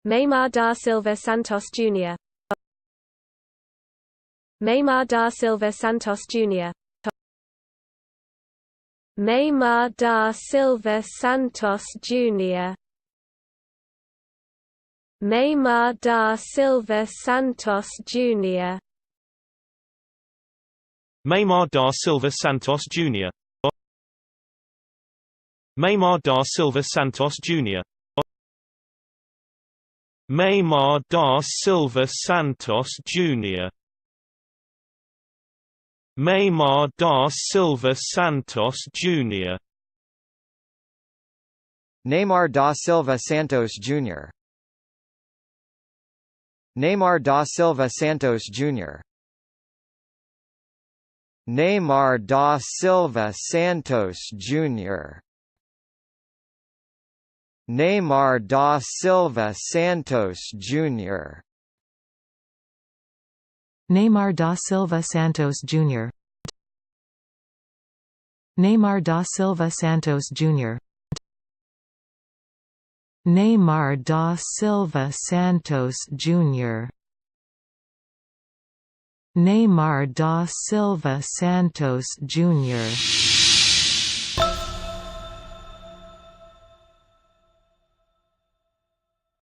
Neymar da Silva Santos Jr. Neymar da Silva Santos Jr. Neymar da Silva Santos Jr. Neymar da Silva Santos Jr. Neymar da Silva Santos Jr. Neymar da Silva Santos Jr. Neymar da Silva Santos Jr. Neymar da Silva Santos Jr. Neymar da Silva Santos Jr. Neymar da Silva Santos Jr. Neymar da Silva Santos Jr. Neymar da Silva Santos Jr. Neymar da Silva Santos Jr. Neymar da Silva Santos Jr. Neymar da Silva Santos Jr. Neymar da Silva Santos Jr.